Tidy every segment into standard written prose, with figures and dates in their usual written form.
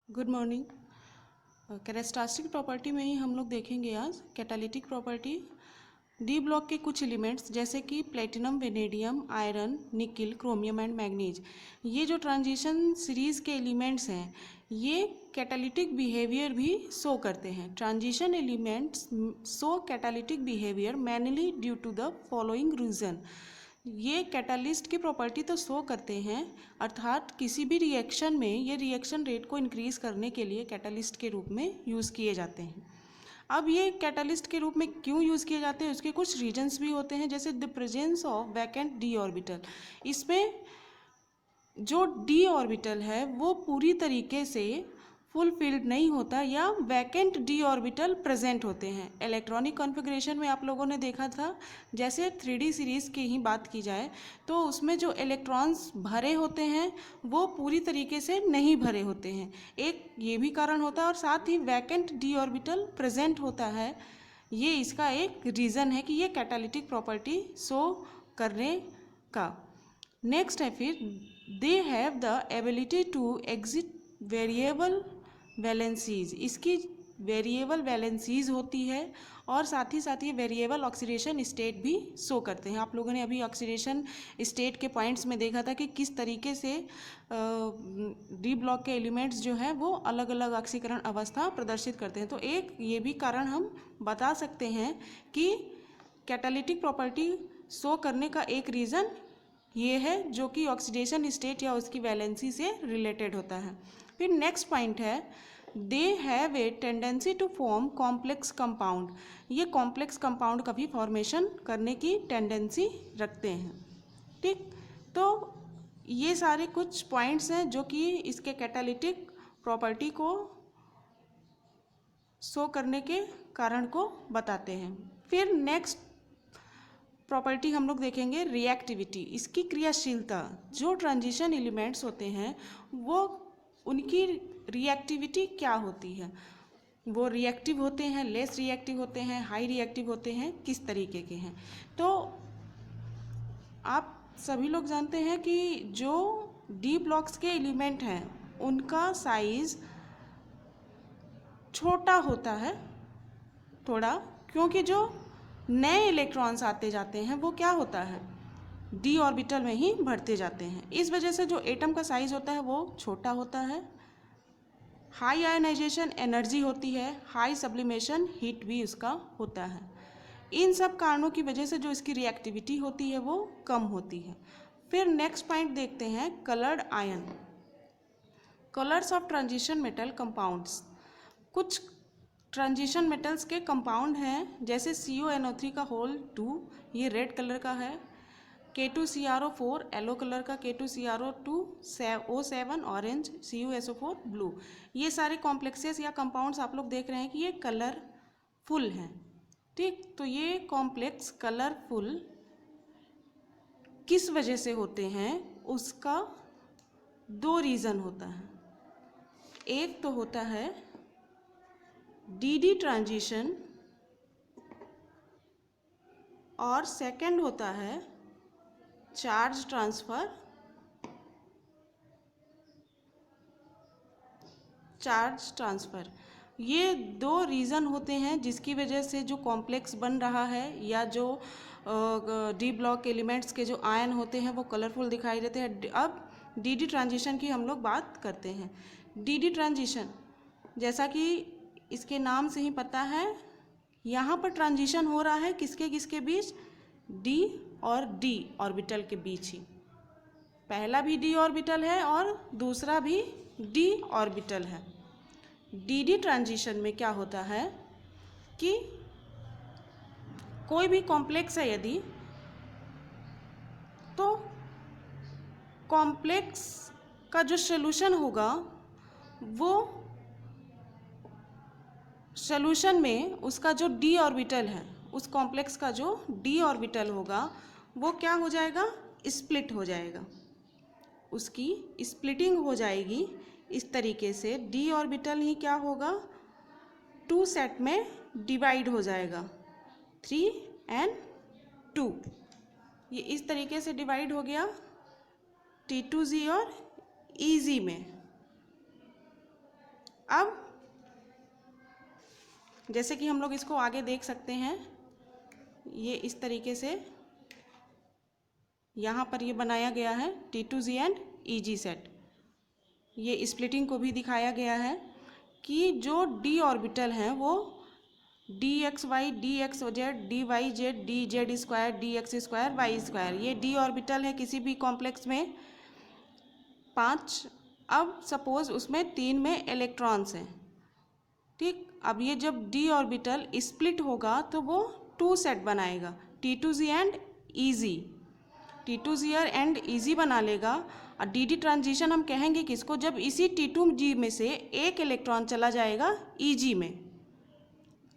Good morning. Characteristic property में ही हम लोग देखेंगे आज कैटालिटिक प्रॉपर्टी। डी ब्लॉक के कुछ एलिमेंट्स जैसे कि platinum, vanadium, iron, nickel, chromium and manganese, ये जो ट्रांजिशन सीरीज के एलिमेंट्स हैं ये कैटालिटिक बिहेवियर भी शो करते हैं। Transition elements show catalytic behaviour mainly due to the following reason. ये कैटालिस्ट की प्रॉपर्टी तो शो करते हैं, अर्थात किसी भी रिएक्शन में ये रिएक्शन रेट को इंक्रीज करने के लिए कैटालिस्ट के रूप में यूज़ किए जाते हैं। अब ये कैटालिस्ट के रूप में क्यों यूज़ किए जाते हैं उसके कुछ रीजंस भी होते हैं, जैसे the presence of vacant D orbital. इसमें जो डी ऑर्बिटल है वो पूरी तरीके से फुलफिल्ड नहीं होता या वैकेंट डी ऑर्बिटल प्रेजेंट होते हैं। इलेक्ट्रॉनिक कॉन्फ़िगरेशन में आप लोगों ने देखा था, जैसे 3D सीरीज़ की ही बात की जाए तो उसमें जो इलेक्ट्रॉन्स भरे होते हैं वो पूरी तरीके से नहीं भरे होते हैं। एक ये भी कारण होता है और साथ ही वैकेंट डी ऑर्बिटल प्रेजेंट होता है। ये इसका एक रीज़न है कि ये कैटालिटिक प्रॉपर्टी शो करने का। नेक्स्ट है फिर they have the ability to exhibit variable valencies. इसकी वेरिएबल वैलेंसीज होती है और साथ ही ये वेरिएबल ऑक्सीडेशन स्टेट भी शो करते हैं। आप लोगों ने अभी ऑक्सीडेशन स्टेट के पॉइंट्स में देखा था कि किस तरीके से डी ब्लॉक के एलिमेंट्स जो हैं वो अलग अलग ऑक्सीकरण अवस्था प्रदर्शित करते हैं। तो एक ये भी कारण हम बता सकते हैं कि कैटालिटिक प्रॉपर्टी शो करने का एक रीज़न ये है जो कि ऑक्सीडेशन स्टेट या उसकी वैलेंसी से रिलेटेड होता है। फिर नेक्स्ट पॉइंट है they have a tendency to form complex compound. ये कॉम्प्लेक्स कंपाउंड का भी फॉर्मेशन करने की टेंडेंसी रखते हैं। ठीक, तो ये सारे कुछ पॉइंट्स हैं जो कि इसके कैटालिटिक प्रॉपर्टी को शो करने के कारण को बताते हैं। फिर नेक्स्ट प्रॉपर्टी हम लोग देखेंगे रिएक्टिविटी। इसकी क्रियाशीलता, जो ट्रांजिशन एलिमेंट्स होते हैं वो उनकी रिएक्टिविटी क्या होती है, वो रिएक्टिव होते हैं, लेस रिएक्टिव होते हैं, हाई रिएक्टिव होते हैं, किस तरीके के हैं। तो आप सभी लोग जानते हैं कि जो डी ब्लॉक्स के एलिमेंट हैं उनका साइज छोटा होता है थोड़ा, क्योंकि जो नए इलेक्ट्रॉन्स आते जाते हैं वो क्या होता है, डी ऑर्बिटल में ही भरते जाते हैं। इस वजह से जो एटम का साइज होता है वो छोटा होता है। हाई आयनाइजेशन एनर्जी होती है, हाई सब्लिमेशन हीट भी उसका होता है। इन सब कारणों की वजह से जो इसकी रिएक्टिविटी होती है वो कम होती है। फिर नेक्स्ट पॉइंट देखते हैं coloured ion. Colours of transition metal compounds. कुछ ट्रांजिशन मेटल्स के कंपाउंड हैं, जैसे CuNO3 का होल 2, ये रेड कलर का है। K2CrO4 येलो कलर का, K2CrO2 O7 orange, CuSO4 blue. ये सारे कॉम्प्लेक्सेस या कंपाउंड्स आप लोग देख रहे हैं कि ये कलरफुल हैं। ठीक, तो ये कॉम्प्लेक्स कलरफुल किस वजह से होते हैं उसका दो रीज़न होता है। एक तो होता है डी ट्रांजिशन और सेकंड होता है चार्ज ट्रांसफ़र। ये दो रीज़न होते हैं जिसकी वजह से जो कॉम्प्लेक्स बन रहा है या जो डी ब्लॉक एलिमेंट्स के जो आयन होते हैं वो कलरफुल दिखाई देते हैं। अब डी ट्रांजिशन की हम लोग बात करते हैं। डी ट्रांजिशन, जैसा कि इसके नाम से ही पता है, यहाँ पर ट्रांजिशन हो रहा है किसके किसके बीच, डी और डी ऑर्बिटल के बीच ही। पहला भी डी ऑर्बिटल है और दूसरा भी डी ऑर्बिटल है। डी ट्रांजिशन में क्या होता है कि कोई भी कॉम्प्लेक्स है यदि, तो कॉम्प्लेक्स का जो सॉल्यूशन होगा वो सॉल्यूशन में उसका जो डी ऑर्बिटल है, उस कॉम्प्लेक्स का जो डी ऑर्बिटल होगा वो क्या हो जाएगा, स्प्लिट हो जाएगा, उसकी स्प्लिटिंग हो जाएगी। इस तरीके से डी ऑर्बिटल ही क्या होगा, 2 सेट में डिवाइड हो जाएगा, 3 and 2। ये इस तरीके से डिवाइड हो गया T2Z और EZ में। अब जैसे कि हम लोग इसको आगे देख सकते हैं, ये इस तरीके से यहाँ पर ये बनाया गया है T2Z एंड EG सेट। ये स्प्लिटिंग को भी दिखाया गया है कि जो d ऑर्बिटल हैं वो dxy dxz dyz dz square dx square y square, ये d ऑर्बिटल है किसी भी कॉम्प्लेक्स में 5। अब सपोज उसमें 3 में इलेक्ट्रॉन्स हैं, ठीक। अब ये जब d ऑर्बिटल स्प्लिट होगा तो वो 2 सेट बनाएगा, T2Z and EG, T2Z and EG बना लेगा। और dd ट्रांजिशन हम कहेंगे किसको, जब इसी T2G में से एक इलेक्ट्रॉन चला जाएगा EG में,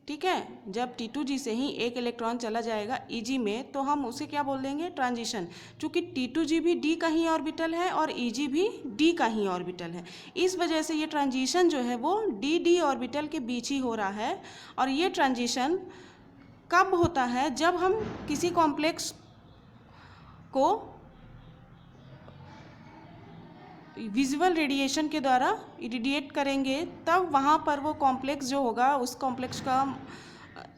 ठीक है। जब T2G से ही एक इलेक्ट्रॉन चला जाएगा EG में तो हम उसे क्या बोल देंगे, ट्रांजिशन। चूँकि T2G भी d का ही ऑर्बिटल है और EG भी d का ही ऑर्बिटल है, इस वजह से ये ट्रांजिशन जो है वो d ऑर्बिटल के बीच ही हो रहा है। और ये ट्रांजिशन कब होता है, जब हम किसी कॉम्प्लेक्स को विजुअल रेडिएशन के द्वारा इरेडिएट करेंगे, तब वहाँ पर वो कॉम्प्लेक्स जो होगा उस कॉम्प्लेक्स का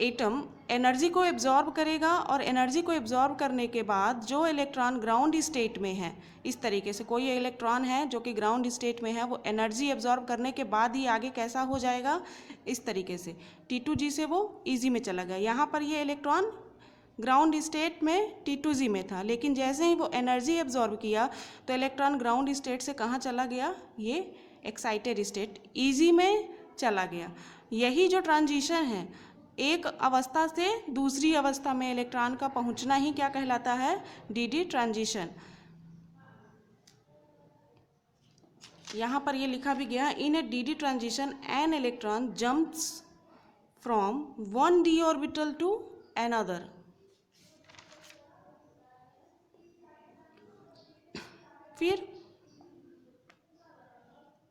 एटम एनर्जी को एब्जॉर्ब करेगा। और एनर्जी को एब्जॉर्ब करने के बाद जो इलेक्ट्रॉन ग्राउंड स्टेट में है, इस तरीके से कोई इलेक्ट्रॉन है जो कि ग्राउंड स्टेट में है, वो एनर्जी एब्जॉर्ब करने के बाद ही आगे कैसा हो जाएगा, इस तरीके से T2G से वो EG में चला गया। यहाँ पर ये इलेक्ट्रॉन ग्राउंड स्टेट में T2G में था, लेकिन जैसे ही वो एनर्जी एब्जॉर्ब किया तो इलेक्ट्रॉन ग्राउंड स्टेट से कहाँ चला गया, ये एक्साइटेड स्टेट EG में चला गया। यही जो ट्रांजिशन है, एक अवस्था से दूसरी अवस्था में इलेक्ट्रॉन का पहुंचना ही क्या कहलाता है, dd ट्रांजिशन। यहाँ पर ये लिखा भी गया, in a dd transition an electron jumps from one d orbital to another. फिर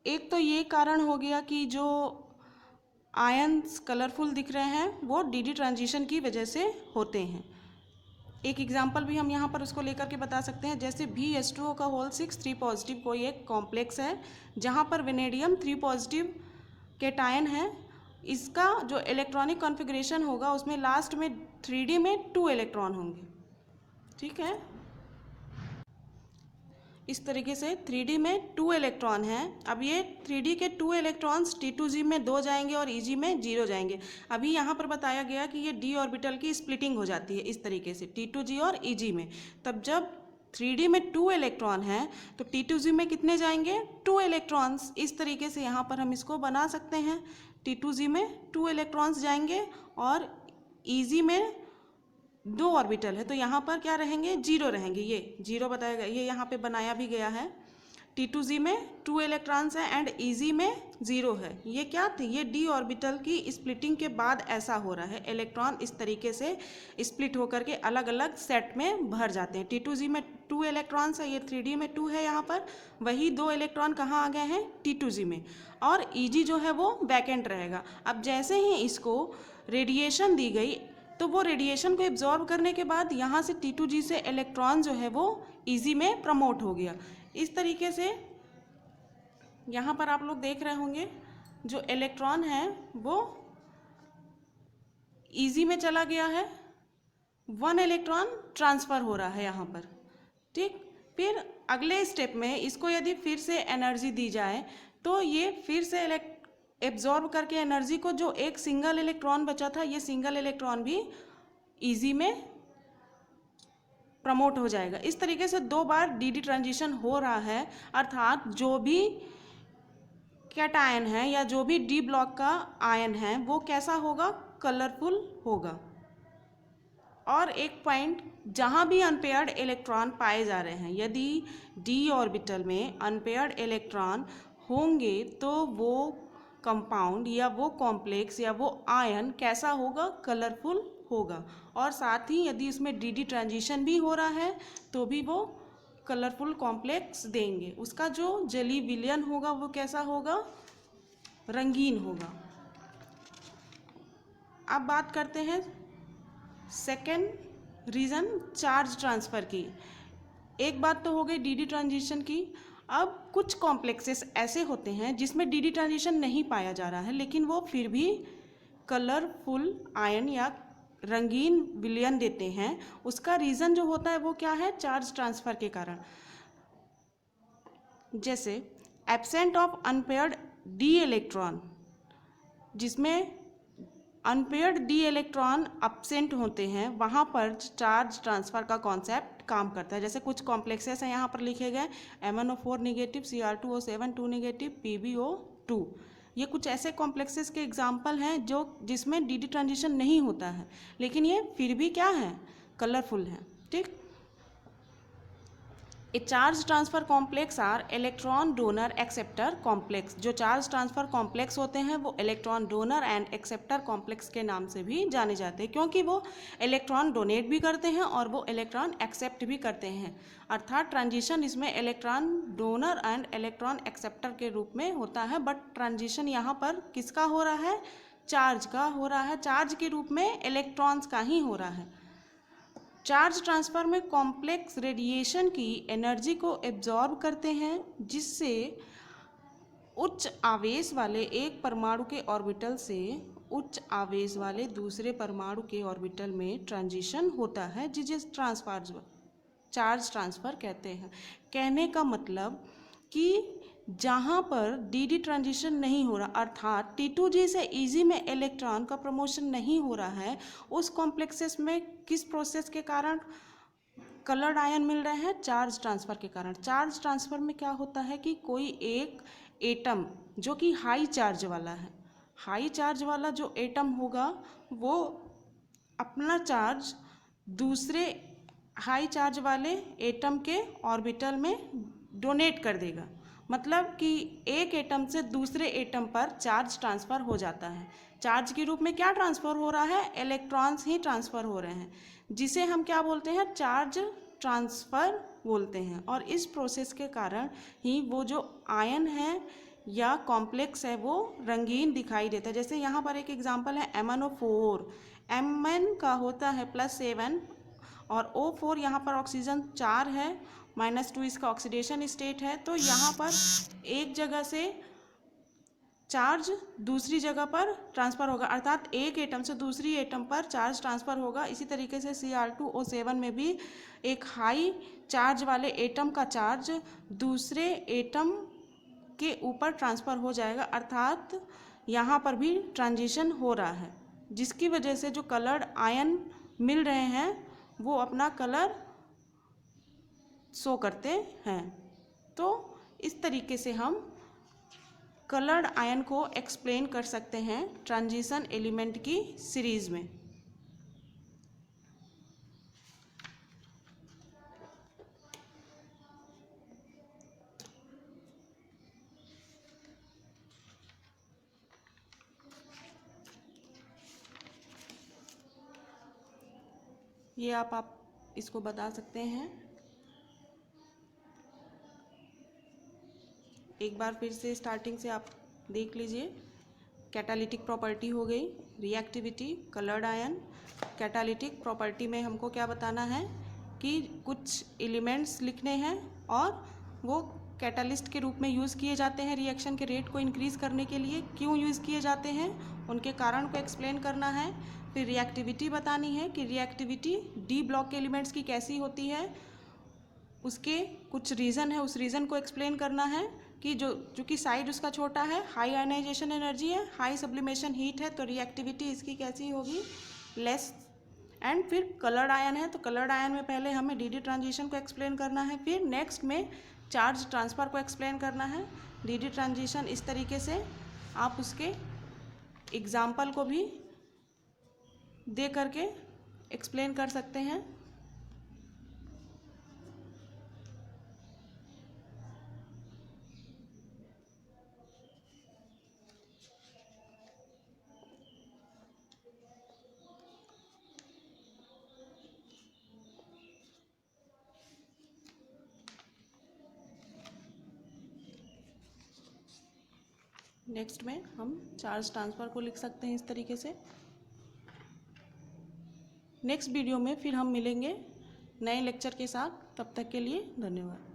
एक तो ये कारण हो गया कि जो आयन्स कलरफुल दिख रहे हैं वो dd ट्रांजिशन की वजह से होते हैं। एक एग्जांपल भी हम यहाँ पर उसको लेकर के बता सकते हैं, जैसे VH2O का होल 6 3 पॉजिटिव कोई एक कॉम्प्लेक्स है जहाँ पर वेनेडियम 3 पॉजिटिव कैटायन है। इसका जो इलेक्ट्रॉनिक कॉन्फ़िगरेशन होगा उसमें लास्ट में 3D में 2 इलेक्ट्रॉन होंगे, ठीक है। इस तरीके से 3D में 2 इलेक्ट्रॉन हैं। अब ये 3D के 2 इलेक्ट्रॉन्स T2G में 2 जाएंगे और EG में 0 जाएंगे। अभी यहाँ पर बताया गया कि ये d ऑर्बिटल की स्प्लिटिंग हो जाती है इस तरीके से T2G और EG में। तब जब 3D में 2 इलेक्ट्रॉन हैं तो T2G में कितने जाएंगे, 2 इलेक्ट्रॉन्स। इस तरीके से यहाँ पर हम इसको बना सकते हैं, T2G में 2 इलेक्ट्रॉन्स जाएंगे और EG में 2 ऑर्बिटल है तो यहाँ पर क्या रहेंगे, 0 रहेंगे। ये 0 बताया गया, ये यहाँ पे बनाया भी गया है। T2G में 2 इलेक्ट्रॉन्स हैं एंड EG में 0 है। ये क्या थी, ये d ऑर्बिटल की स्प्लिटिंग के बाद ऐसा हो रहा है। इलेक्ट्रॉन इस तरीके से स्प्लिट होकर के अलग अलग सेट में भर जाते हैं। T2G में 2 इलेक्ट्रॉन्स है, ये 3D में 2 है यहाँ पर, वही 2 इलेक्ट्रॉन कहाँ आ गए हैं, T2G में। और EG जो है वो वैकेंट रहेगा। अब जैसे ही इसको रेडिएशन दी गई तो वो रेडिएशन को एब्जॉर्ब करने के बाद यहाँ से T2G से इलेक्ट्रॉन जो है वो EG में प्रमोट हो गया। इस तरीके से यहाँ पर आप लोग देख रहे होंगे जो इलेक्ट्रॉन है वो EG में चला गया है, 1 इलेक्ट्रॉन ट्रांसफ़र हो रहा है यहाँ पर, ठीक। फिर अगले स्टेप में इसको यदि फिर से एनर्जी दी जाए तो ये फिर से एब्जॉर्ब करके एनर्जी को, जो एक सिंगल इलेक्ट्रॉन बचा था ये सिंगल इलेक्ट्रॉन भी EG में प्रमोट हो जाएगा। इस तरीके से 2 बार dd ट्रांजिशन हो रहा है, अर्थात जो भी कैटायन है या जो भी d ब्लॉक का आयन है वो कैसा होगा, कलरफुल होगा। और एक पॉइंट, जहाँ भी अनपेयर्ड इलेक्ट्रॉन पाए जा रहे हैं, यदि d ऑर्बिटल में अनपेयर्ड इलेक्ट्रॉन होंगे तो वो कंपाउंड या वो कॉम्प्लेक्स या वो आयन कैसा होगा, कलरफुल होगा। और साथ ही यदि उसमें dd ट्रांजिशन भी हो रहा है तो भी वो कलरफुल कॉम्प्लेक्स देंगे। उसका जो जली विलयन होगा वो कैसा होगा, रंगीन होगा। अब बात करते हैं सेकेंड रीज़न, चार्ज ट्रांसफ़र की। एक बात तो हो गई dd ट्रांजिशन की। अब कुछ कॉम्प्लेक्सेस ऐसे होते हैं जिसमें डी ट्रांजिशन नहीं पाया जा रहा है, लेकिन वो फिर भी कलरफुल आयन या रंगीन विलयन देते हैं। उसका रीज़न जो होता है वो क्या है? चार्ज ट्रांसफ़र के कारण। जैसे absent of unpaired D electron, जिसमें अनपेयर्ड डी इलेक्ट्रॉन अब्सेंट होते हैं, वहाँ पर चार्ज ट्रांसफ़र का कॉन्सेप्ट काम करता है। जैसे कुछ कॉम्प्लेक्सेस हैं यहाँ पर लिखे गए, MnO4 negative, Cr2O7 2 negative, PbO2। ये कुछ ऐसे कॉम्प्लेक्सेस के एग्जाम्पल हैं जो जिसमें डी ट्रांजिशन नहीं होता है, लेकिन ये फिर भी क्या है? कलरफुल है। ठीक। A charge transfer complex are electron donor acceptor complex. जो चार्ज ट्रांसफ़र कॉम्प्लेक्स होते हैं वो electron donor and acceptor complex के नाम से भी जाने जाते हैं, क्योंकि वो इलेक्ट्रॉन डोनेट भी करते हैं और वो इलेक्ट्रॉन एक्सेप्ट भी करते हैं। अर्थात ट्रांजिशन इसमें electron donor and electron acceptor के रूप में होता है, बट ट्रांजिशन यहाँ पर किसका हो रहा है? चार्ज का हो रहा है। चार्ज के रूप में इलेक्ट्रॉन्स का ही हो रहा है। चार्ज ट्रांसफ़र में कॉम्प्लेक्स रेडिएशन की एनर्जी को एब्जॉर्ब करते हैं, जिससे उच्च आवेश वाले एक परमाणु के ऑर्बिटल से उच्च आवेश वाले दूसरे परमाणु के ऑर्बिटल में ट्रांजिशन होता है, जिसे चार्ज ट्रांसफ़र कहते हैं। कहने का मतलब कि जहाँ पर डी ट्रांजिशन नहीं हो रहा, अर्थात T2G से Eg में इलेक्ट्रॉन का प्रमोशन नहीं हो रहा है, उस कॉम्प्लेक्सेस में किस प्रोसेस के कारण कलर्ड आयन मिल रहे हैं? चार्ज ट्रांसफ़र के कारण। चार्ज ट्रांसफ़र में क्या होता है कि कोई एक एटम जो कि हाई चार्ज वाला है, हाई चार्ज वाला जो एटम होगा वो अपना चार्ज दूसरे हाई चार्ज वाले एटम के ऑर्बिटल में डोनेट कर देगा। मतलब कि एक एटम से दूसरे एटम पर चार्ज ट्रांसफ़र हो जाता है। चार्ज के रूप में क्या ट्रांसफ़र हो रहा है? इलेक्ट्रॉन्स ही ट्रांसफ़र हो रहे हैं, जिसे हम क्या बोलते हैं? चार्ज ट्रांसफ़र बोलते हैं। और इस प्रोसेस के कारण ही वो जो आयन है या कॉम्प्लेक्स है वो रंगीन दिखाई देता है। जैसे यहाँ पर एक एग्जांपल है MnO4। Mn का होता है +7 और O4 यहाँ पर ऑक्सीजन 4 है, -2 इसका ऑक्सीडेशन स्टेट है। तो यहाँ पर एक जगह से चार्ज दूसरी जगह पर ट्रांसफ़र होगा, अर्थात एक एटम से दूसरी एटम पर चार्ज ट्रांसफ़र होगा। इसी तरीके से Cr2O7 में भी एक हाई चार्ज वाले एटम का चार्ज दूसरे एटम के ऊपर ट्रांसफ़र हो जाएगा, अर्थात यहाँ पर भी ट्रांजिशन हो रहा है, जिसकी वजह से जो कलर्ड आयन मिल रहे हैं वो अपना कलर शो करते हैं। तो इस तरीके से हम कलर्ड आयन को एक्सप्लेन कर सकते हैं ट्रांजिशन एलिमेंट की सीरीज़ में। ये आप इसको बता सकते हैं। एक बार फिर से स्टार्टिंग से आप देख लीजिए। कैटालिटिक प्रॉपर्टी हो गई, reactivity, coloured ion. Catalytic property में हमको क्या बताना है कि कुछ एलिमेंट्स लिखने हैं और वो कैटालिस्ट के रूप में यूज़ किए जाते हैं रिएक्शन के रेट को इंक्रीज़ करने के लिए। क्यों यूज़ किए जाते हैं, उनके कारण को एक्सप्लेन करना है। फिर रिएक्टिविटी बतानी है कि रिएक्टिविटी डी ब्लॉक के एलिमेंट्स की कैसी होती है, उसके कुछ रीज़न है, उस रीज़न को एक्सप्लेन करना है कि चूँकि साइड उसका छोटा है, हाई आयनाइजेशन एनर्जी है, हाई सब्लिमेशन हीट है, तो रिएक्टिविटी इसकी कैसी होगी? लेस। एंड फिर कलर्ड आयन है, तो कलर्ड आयन में पहले हमें डी ट्रांजिशन को एक्सप्लेन करना है, फिर नेक्स्ट में चार्ज ट्रांसफ़र को एक्सप्लेन करना है। डी ट्रांजिशन इस तरीके से आप उसके एग्जाम्पल को भी दे करके एक्सप्लेन कर सकते हैं। नेक्स्ट में हम चार्ज ट्रांसफ़र को लिख सकते हैं इस तरीके से। नेक्स्ट वीडियो में फिर हम मिलेंगे नए लेक्चर के साथ। तब तक के लिए धन्यवाद।